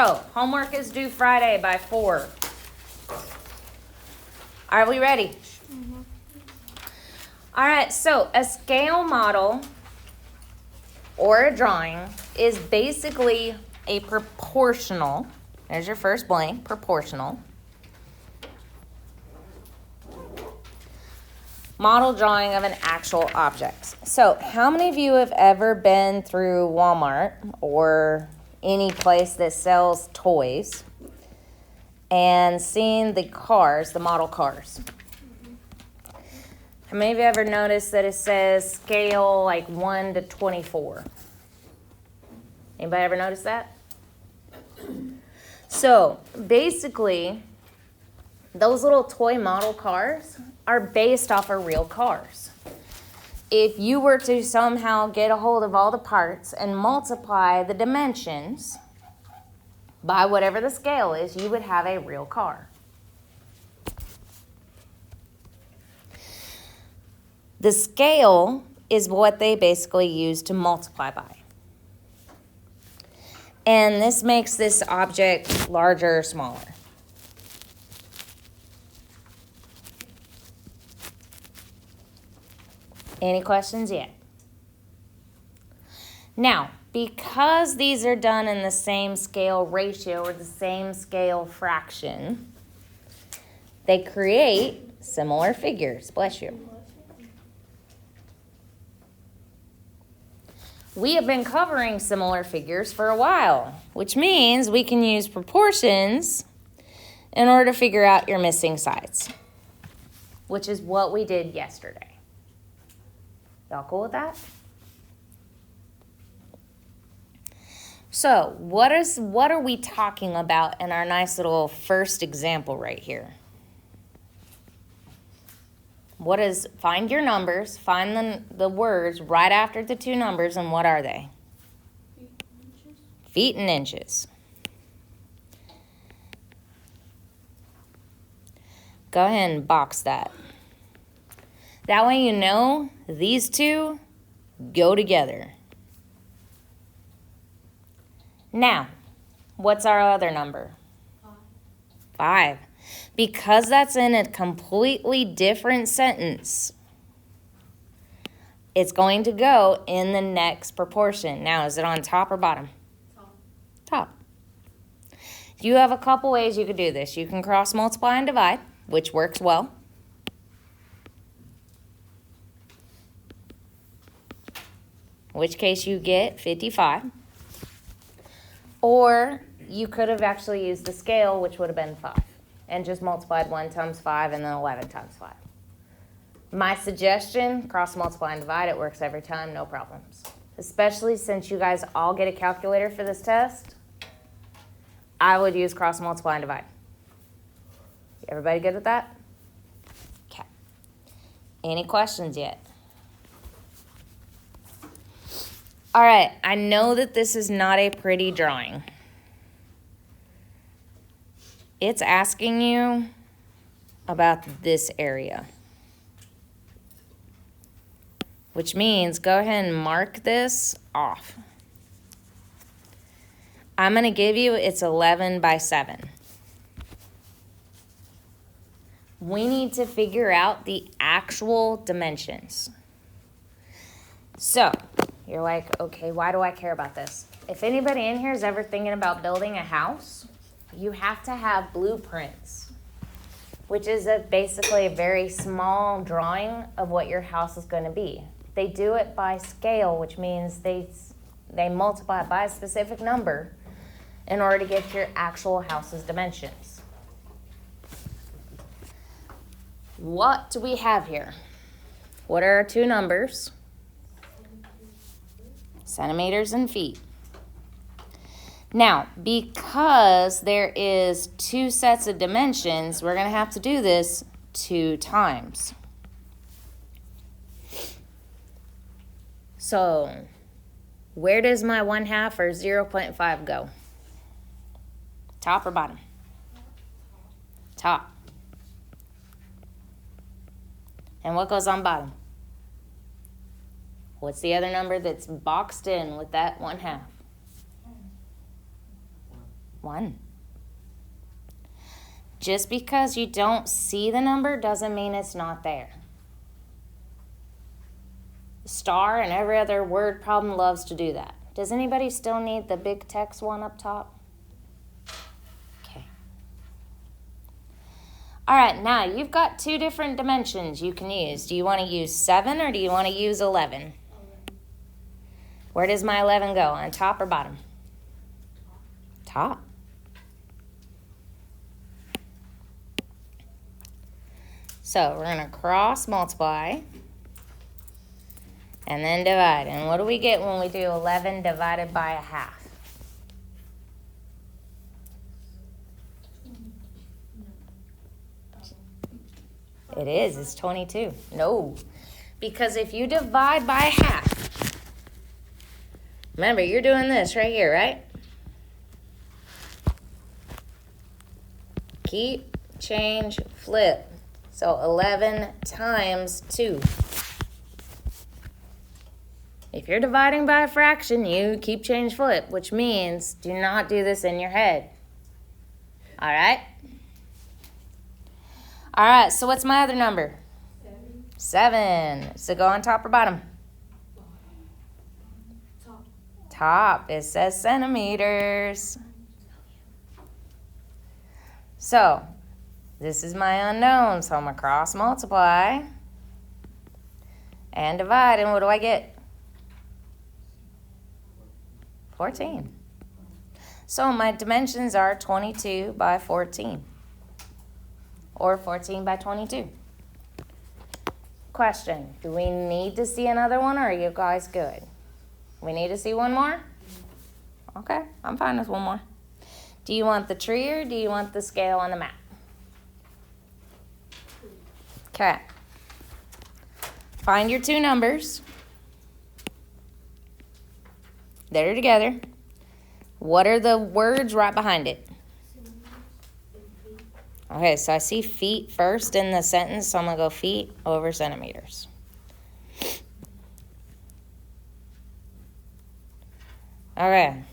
So, homework is due Friday by 4. Are we ready? Mm-hmm. All right, so a scale model or a drawing is basically a proportional, there's your first blank, proportional model drawing of an actual object. So how many of you have ever been through Walmart or any place that sells toys and seen the cars, the model cars? How many of you ever noticed that it says scale like 1 to 24? Anybody ever notice that? So basically, those little toy model cars are based off of real cars. If you were to somehow get a hold of all the parts and multiply the dimensions by whatever the scale is, you would have a real car. The scale is what they basically use to multiply by. And this makes this object larger or smaller. Any questions yet? Now, because these are done in the same scale ratio or the same scale fraction, they create similar figures. Bless you. We have been covering similar figures for a while, which means we can use proportions in order to figure out your missing sides, which is what we did yesterday. Y'all cool with that? So, what are we talking about in our nice little first example right here? What is, find your numbers, find the words right after the two numbers, and what are they? Feet and inches. Go ahead and box that. That way you know these two go together. Now, what's our other number? 5. Because that's in a completely different sentence, it's going to go in the next proportion. Now, is it on top or bottom? Top. You have a couple ways you could do this. You can cross multiply and divide, which works well. In which case you get 55. Or you could have actually used the scale, which would have been 5, and just multiplied 1 times 5 and then 11 times 5. My suggestion, cross multiply and divide. It works every time, no problems. Especially since you guys all get a calculator for this test, I would use cross multiply and divide. Everybody good with that? Okay. Any questions yet? All right, I know that this is not a pretty drawing. It's asking you about this area, which means go ahead and mark this off. I'm going to give you, it's 11 by 7. We need to figure out the actual dimensions. So, you're like, okay, why do I care about this? If anybody in here is ever thinking about building a house, you have to have blueprints, which is basically a very small drawing of what your house is going to be. They do it by scale, which means they multiply it by a specific number in order to get your actual house's dimensions. What do we have here? What are our two numbers? Centimeters and feet. Now, because there is two sets of dimensions, we're going to have to do this 2 times. So, where does my 1/2 or 0.5 go? Top or bottom? Top. And what goes on bottom? What's the other number that's boxed in with that 1/2? 1. Just because you don't see the number doesn't mean it's not there. Star and every other word problem loves to do that. Does anybody still need the big text one up top? Okay. All right, now you've got 2 different dimensions you can use. Do you want to use 7 or do you want to use 11? Where does my 11 go, on top or bottom? Top. So we're going to cross multiply and then divide. And what do we get when we do 11 divided by a half? It is. It's 22. No. Because if you divide by half, remember, you're doing this right here, right? Keep, change, flip. So 11 times 2. If you're dividing by a fraction, you keep, change, flip, which means do not do this in your head. All right? All right, so what's my other number? 7. So go on top or bottom? Top. It says centimeters. So this is my unknown, so I'm going to cross multiply and divide, and what do I get? 14. So my dimensions are 22 by 14, or 14 by 22. Question, do we need to see another one, or are you guys good? We need to see one more? Okay, I'm fine with one more. Do you want the tree or do you want the scale on the map? Okay. Find your 2 numbers that are together. What are the words right behind it? Okay, so I see feet first in the sentence, so I'm going to go feet over centimeters. Okay.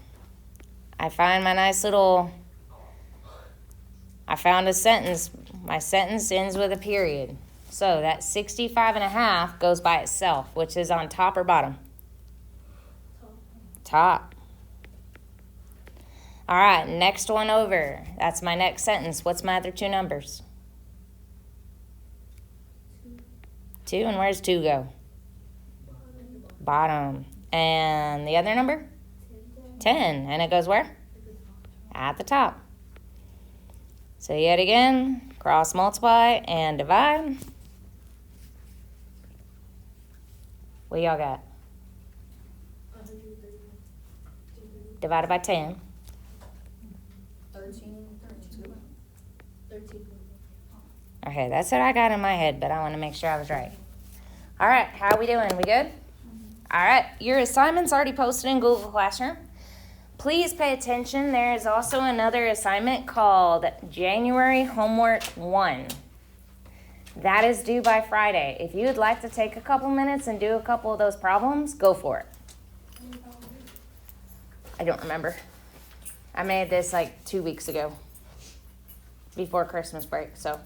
I find my nice little, I found a sentence. My sentence ends with a period. So that 65.5 goes by itself, which is on top or bottom? Top. All right, next one over. That's my next sentence. What's my other 2 numbers? 2, and where's 2 go? Bottom. And the other number? 10, and it goes where? At the top. So yet again, cross multiply and divide. What y'all got? Divided by 10. 13. Okay, that's what I got in my head, but I want to make sure I was right. All right, how are we doing? We good? All right, your assignment's already posted in Google Classroom. Please pay attention. There is also another assignment called January Homework 1. That is due by Friday. If you would like to take a couple minutes and do a couple of those problems, go for it. I don't remember. I made this like 2 weeks ago, before Christmas break, so